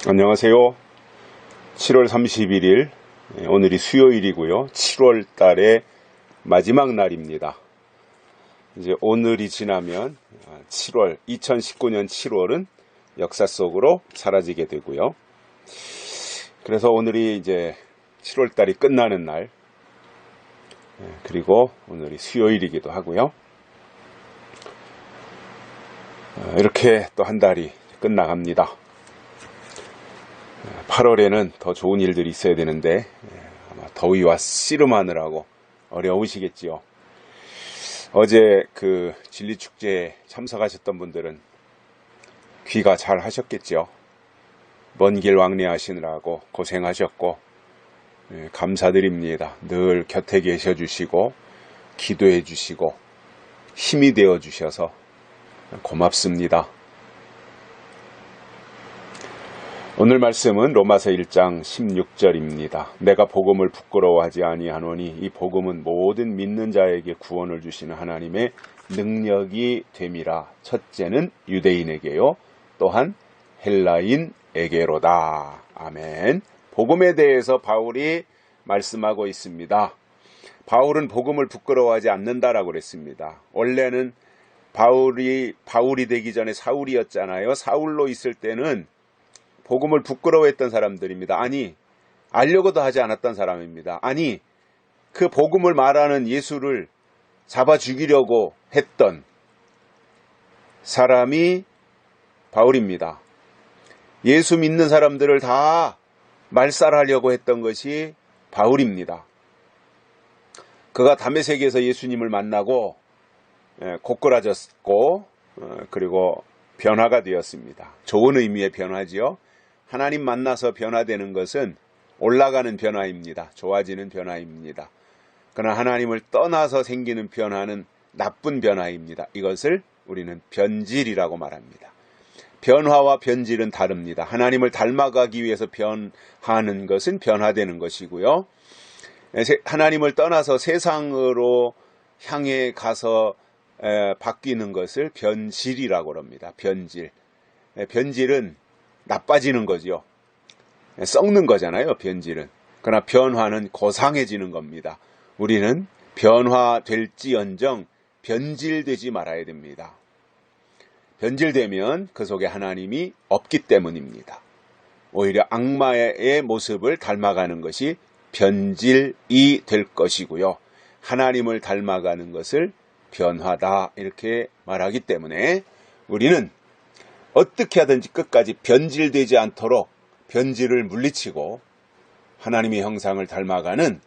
안녕하세요. 7월 31일, 오늘이 수요일이고요. 7월 달의 마지막 날입니다. 이제 오늘이 지나면 2019년 7월은 역사 속으로 사라지게 되고요. 그래서 오늘이 이제 7월 달이 끝나는 날, 그리고 오늘이 수요일이기도 하고요. 이렇게 또 한 달이 끝나갑니다. 8월에는 더 좋은 일들이 있어야 되는데 아마 더위와 씨름하느라고 어려우시겠지요. 어제 그 진리축제에 참석하셨던 분들은 귀가 잘 하셨겠죠. 먼 길 왕래하시느라고 고생하셨고 감사드립니다. 늘 곁에 계셔 주시고 기도해 주시고 힘이 되어 주셔서 고맙습니다. 오늘 말씀은 로마서 1장 16절입니다. 내가 복음을 부끄러워하지 아니하노니 이 복음은 모든 믿는 자에게 구원을 주시는 하나님의 능력이 됨이라. 첫째는 유대인에게요, 또한 헬라인에게로다. 아멘. 복음에 대해서 바울이 말씀하고 있습니다. 바울은 복음을 부끄러워하지 않는다라고 그랬습니다. 원래는 바울이 되기 전에 사울이었잖아요. 사울로 있을 때는 복음을 부끄러워했던 사람들입니다. 아니, 알려고도 하지 않았던 사람입니다. 아니, 그 복음을 말하는 예수를 잡아 죽이려고 했던 사람이 바울입니다. 예수 믿는 사람들을 다 말살하려고 했던 것이 바울입니다. 그가 다메섹에서 예수님을 만나고 고꾸라졌고 그리고 변화가 되었습니다. 좋은 의미의 변화지요. 하나님 만나서 변화되는 것은 올라가는 변화입니다. 좋아지는 변화입니다. 그러나 하나님을 떠나서 생기는 변화는 나쁜 변화입니다. 이것을 우리는 변질이라고 말합니다. 변화와 변질은 다릅니다. 하나님을 닮아가기 위해서 변하는 것은 변화되는 것이고요. 하나님을 떠나서 세상으로 향해 가서 바뀌는 것을 변질이라고 합니다. 변질. 변질은 나빠지는 거지요. 썩는 거잖아요, 변질은. 그러나 변화는 고상해지는 겁니다. 우리는 변화될지언정 변질되지 말아야 됩니다. 변질되면 그 속에 하나님이 없기 때문입니다. 오히려 악마의 모습을 닮아가는 것이 변질이 될 것이고요. 하나님을 닮아가는 것을 변화다, 이렇게 말하기 때문에 우리는 어떻게 하든지 끝까지 변질되지 않도록 변질을 물리치고 하나님의 형상을 닮아가는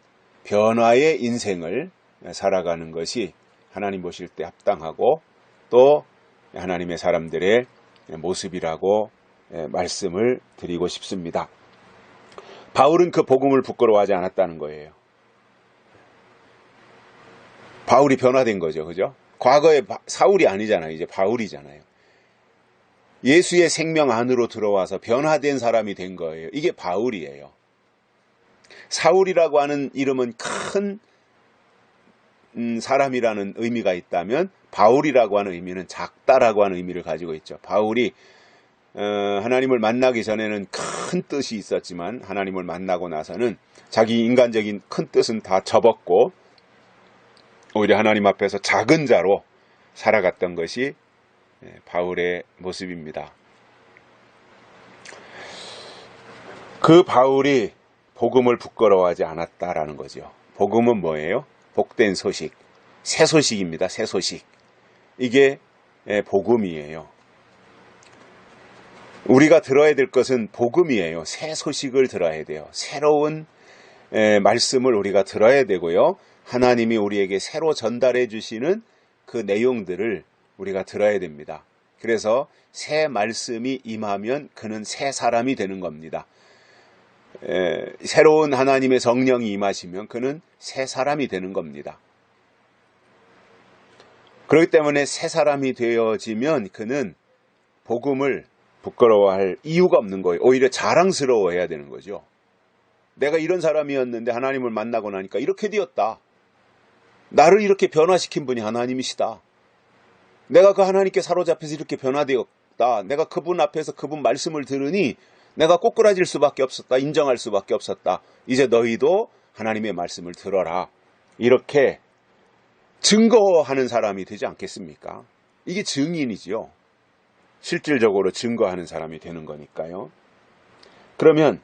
변화의 인생을 살아가는 것이 하나님 보실 때 합당하고 또 하나님의 사람들의 모습이라고 말씀을 드리고 싶습니다. 바울은 그 복음을 부끄러워하지 않았다는 거예요. 바울이 변화된 거죠. 그죠? 과거에 사울이 아니잖아요. 이제 바울이잖아요. 예수의 생명 안으로 들어와서 변화된 사람이 된 거예요. 이게 바울이에요. 사울이라고 하는 이름은 큰 사람이라는 의미가 있다면 바울이라고 하는 의미는 작다라고 하는 의미를 가지고 있죠. 바울이 하나님을 만나기 전에는 큰 뜻이 있었지만 하나님을 만나고 나서는 자기 인간적인 큰 뜻은 다 접었고 오히려 하나님 앞에서 작은 자로 살아갔던 것이 바울의 모습입니다. 그 바울이 복음을 부끄러워하지 않았다라는 거죠. 복음은 뭐예요? 복된 소식, 새 소식입니다. 새 소식. 이게 복음이에요. 우리가 들어야 될 것은 복음이에요. 새 소식을 들어야 돼요. 새로운 말씀을 우리가 들어야 되고요. 하나님이 우리에게 새로 전달해 주시는 그 내용들을 우리가 들어야 됩니다. 그래서 새 말씀이 임하면 그는 새 사람이 되는 겁니다. 새로운 하나님의 성령이 임하시면 그는 새 사람이 되는 겁니다. 그렇기 때문에 새 사람이 되어지면 그는 복음을 부끄러워할 이유가 없는 거예요. 오히려 자랑스러워해야 되는 거죠. 내가 이런 사람이었는데 하나님을 만나고 나니까 이렇게 되었다. 나를 이렇게 변화시킨 분이 하나님이시다. 내가 그 하나님께 사로잡혀서 이렇게 변화되었다. 내가 그분 앞에서 그분 말씀을 들으니 내가 꼬꾸라질 수밖에 없었다. 인정할 수밖에 없었다. 이제 너희도 하나님의 말씀을 들어라. 이렇게 증거하는 사람이 되지 않겠습니까? 이게 증인이지요. 실질적으로 증거하는 사람이 되는 거니까요. 그러면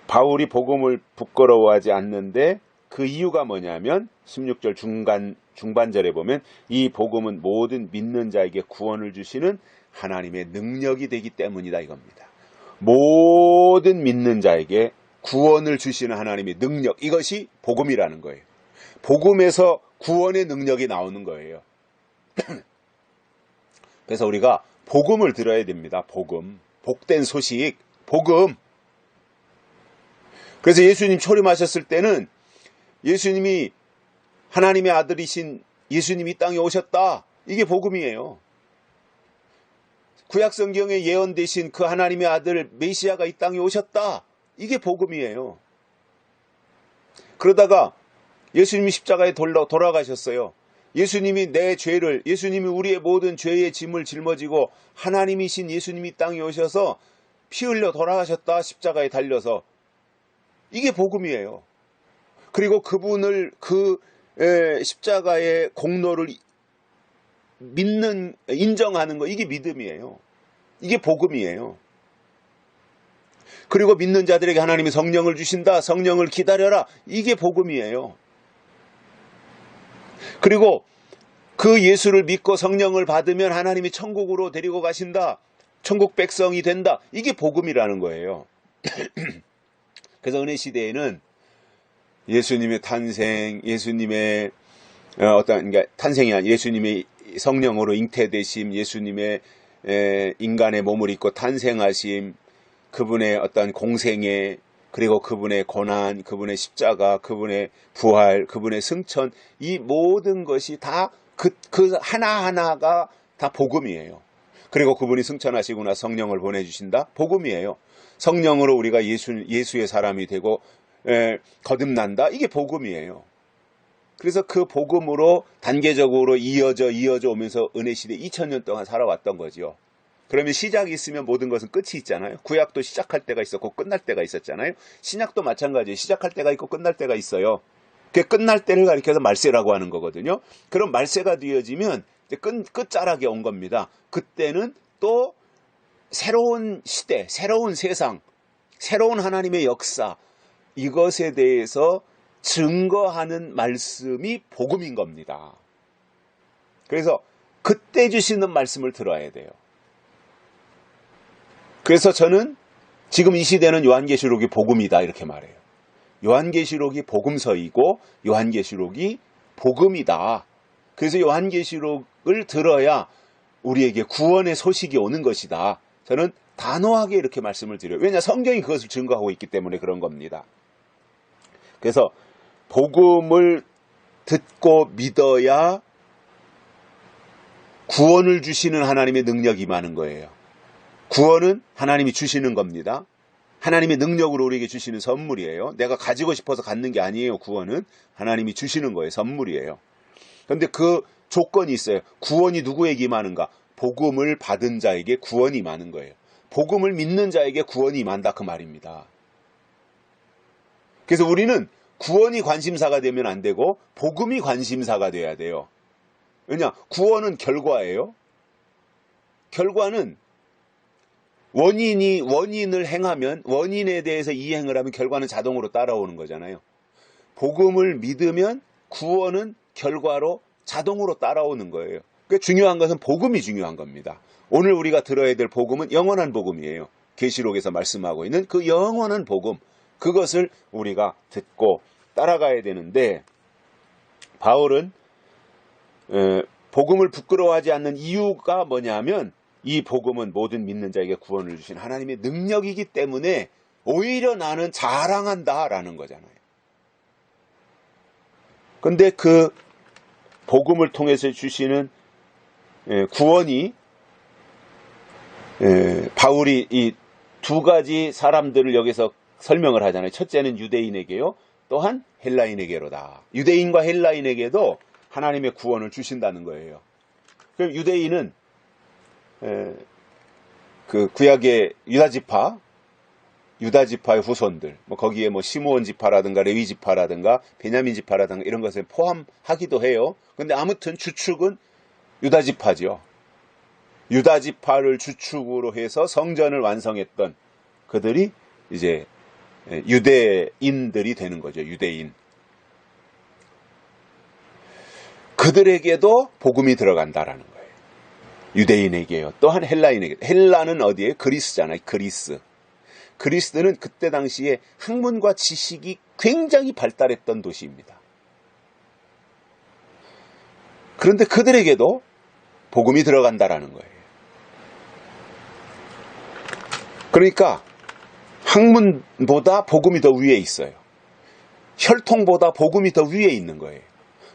바울이 복음을 부끄러워하지 않는데 그 이유가 뭐냐면 16절 중반절에 보면 이 복음은 모든 믿는 자에게 구원을 주시는 하나님의 능력이 되기 때문이다 이겁니다. 모든 믿는 자에게 구원을 주시는 하나님의 능력, 이것이 복음이라는 거예요. 복음에서 구원의 능력이 나오는 거예요. 그래서 우리가 복음을 들어야 됩니다. 복음, 복된 소식, 복음. 그래서 예수님 초림하셨을 때는 예수님이 하나님의 아들이신 예수님이 이 땅에 오셨다. 이게 복음이에요. 구약성경에 예언되신 그 하나님의 아들 메시아가 이 땅에 오셨다. 이게 복음이에요. 그러다가 예수님이 십자가에 돌아가셨어요. 예수님이 내 죄를, 예수님이 우리의 모든 죄의 짐을 짊어지고 하나님이신 예수님이 이 땅에 오셔서 피 흘려 돌아가셨다. 십자가에 달려서. 이게 복음이에요. 그리고 그분을 십자가의 공로를 믿는, 인정하는 거, 이게 믿음이에요. 이게 복음이에요. 그리고 믿는 자들에게 하나님이 성령을 주신다. 성령을 기다려라. 이게 복음이에요. 그리고 그 예수를 믿고 성령을 받으면 하나님이 천국으로 데리고 가신다. 천국 백성이 된다. 이게 복음이라는 거예요. 그래서 은혜 시대에는 예수님의 탄생, 예수님의 그러니까 탄생이 아니라 예수님의 성령으로 잉태되심, 예수님의 인간의 몸을 입고 탄생하심, 그분의 어떤 공생애, 그리고 그분의 고난, 그분의 십자가, 그분의 부활, 그분의 승천, 이 모든 것이 다 그 하나하나가 다 복음이에요. 그리고 그분이 승천하시고 나서 성령을 보내주신다? 복음이에요. 성령으로 우리가 예수의 사람이 되고 거듭난다? 이게 복음이에요. 그래서 그 복음으로 단계적으로 이어져 오면서 은혜시대 2000년 동안 살아왔던 거죠. 그러면 시작이 있으면 모든 것은 끝이 있잖아요. 구약도 시작할 때가 있었고 끝날 때가 있었잖아요. 신약도 마찬가지예요. 시작할 때가 있고 끝날 때가 있어요. 그 끝날 때를 가리켜서 말세라고 하는 거거든요. 그럼 말세가 되어지면 이제 끝자락에 온 겁니다. 그때는 또 새로운 시대, 새로운 세상, 새로운 하나님의 역사, 이것에 대해서 증거하는 말씀이 복음인 겁니다. 그래서 그때 주시는 말씀을 들어야 돼요. 그래서 저는 지금 이 시대는 요한계시록이 복음이다 이렇게 말해요. 요한계시록이 복음서이고 요한계시록이 복음이다. 그래서 요한계시록을 들어야 우리에게 구원의 소식이 오는 것이다. 저는 단호하게 이렇게 말씀을 드려요. 왜냐, 성경이 그것을 증거하고 있기 때문에 그런 겁니다. 그래서 복음을 듣고 믿어야 구원을 주시는 하나님의 능력이 임하는 거예요. 구원은 하나님이 주시는 겁니다. 하나님의 능력으로 우리에게 주시는 선물이에요. 내가 가지고 싶어서 갖는 게 아니에요. 구원은 하나님이 주시는 거예요. 선물이에요. 그런데 그 조건이 있어요. 구원이 누구에게 임하는가? 복음을 받은 자에게 구원이 임하는 거예요. 복음을 믿는 자에게 구원이 임한다 그 말입니다. 그래서 우리는 구원이 관심사가 되면 안 되고 복음이 관심사가 돼야 돼요. 왜냐? 구원은 결과예요. 결과는 원인을 행하면, 원인에 대해서 이행을 하면 결과는 자동으로 따라오는 거잖아요. 복음을 믿으면 구원은 결과로 자동으로 따라오는 거예요. 그러니까 중요한 것은 복음이 중요한 겁니다. 오늘 우리가 들어야 될 복음은 영원한 복음이에요. 계시록에서 말씀하고 있는 그 영원한 복음, 그것을 우리가 듣고 따라가야 되는데, 바울은 복음을 부끄러워하지 않는 이유가 뭐냐면, 이 복음은 모든 믿는 자에게 구원을 주신 하나님의 능력이기 때문에 오히려 나는 자랑한다라는 거잖아요. 그런데 그 복음을 통해서 주시는 구원이, 바울이 이 두 가지 사람들을 여기서 설명을 하잖아요. 첫째는 유대인에게요, 또한 헬라인에게로다. 유대인과 헬라인에게도 하나님의 구원을 주신다는 거예요. 그럼 유대인은 그 구약의 유다지파, 유다 지파의 후손들, 뭐 거기에 뭐 시므온 지파라든가 레위 지파라든가 베냐민 지파라든가 이런 것을 포함하기도 해요. 근데 아무튼 주축은 유다 지파죠. 유다 지파를 주축으로 해서 성전을 완성했던 그들이 이제 유대인들이 되는 거죠. 유대인. 그들에게도 복음이 들어간다라는 거예요. 유대인에게요. 또한 헬라인에게. 헬라는 어디에? 그리스잖아요. 그리스. 그리스는 그때 당시에 학문과 지식이 굉장히 발달했던 도시입니다. 그런데 그들에게도 복음이 들어간다라는 거예요. 그러니까 학문보다 복음이 더 위에 있어요. 혈통보다 복음이 더 위에 있는 거예요.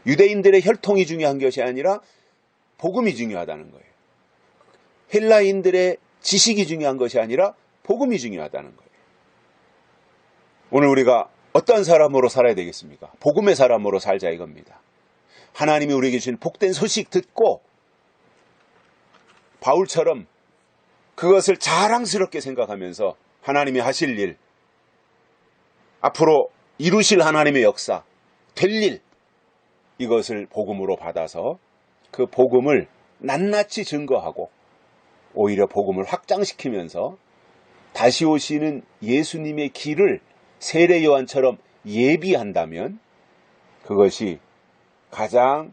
유대인들의 혈통이 중요한 것이 아니라 복음이 중요하다는 거예요. 헬라인들의 지식이 중요한 것이 아니라 복음이 중요하다는 거예요. 오늘 우리가 어떤 사람으로 살아야 되겠습니까? 복음의 사람으로 살자 이겁니다. 하나님이 우리에게 주신 복된 소식 듣고 바울처럼 그것을 자랑스럽게 생각하면서 하나님이 하실 일, 앞으로 이루실 하나님의 역사, 될 일, 이것을 복음으로 받아서 그 복음을 낱낱이 증거하고 오히려 복음을 확장시키면서 다시 오시는 예수님의 길을 세례 요한처럼 예비한다면 그것이 가장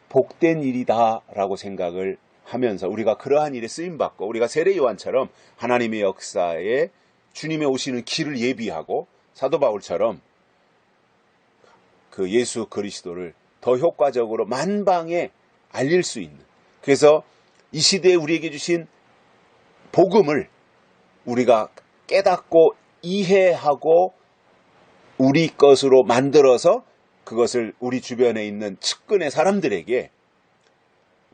복된 일이다라고 생각을 하면서 우리가 그러한 일에 쓰임받고 우리가 세례 요한처럼 하나님의 역사에 주님의 오시는 길을 예비하고 사도 바울처럼 그 예수 그리스도를 더 효과적으로 만방에 알릴 수 있는, 그래서 이 시대에 우리에게 주신 복음을 우리가 깨닫고 이해하고 우리 것으로 만들어서 그것을 우리 주변에 있는 측근의 사람들에게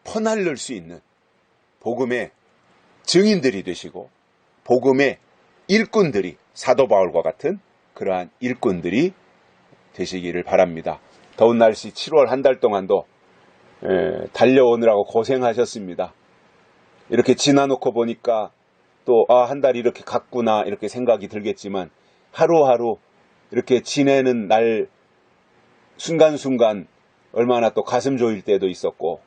퍼날릴 수 있는 복음의 증인들이 되시고 복음의 일꾼들이, 사도 바울과 같은 그러한 일꾼들이 되시기를 바랍니다. 더운 날씨 7월 한 달 동안도 달려오느라고 고생하셨습니다. 이렇게 지나놓고 보니까 또 한 달이 이렇게 갔구나 이렇게 생각이 들겠지만 하루하루 이렇게 지내는 날 순간순간 얼마나 또 가슴 조일 때도 있었고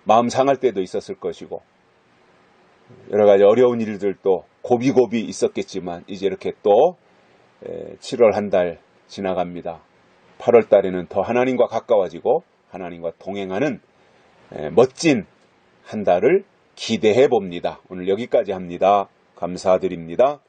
마음 상할 때도 있었을 것이고 여러 가지 어려운 일들도 고비고비 있었겠지만 이제 이렇게 또 7월 한 달 지나갑니다. 8월 달에는 더 하나님과 가까워지고 하나님과 동행하는 멋진 한 달을 기대해 봅니다. 오늘 여기까지 합니다. 감사드립니다.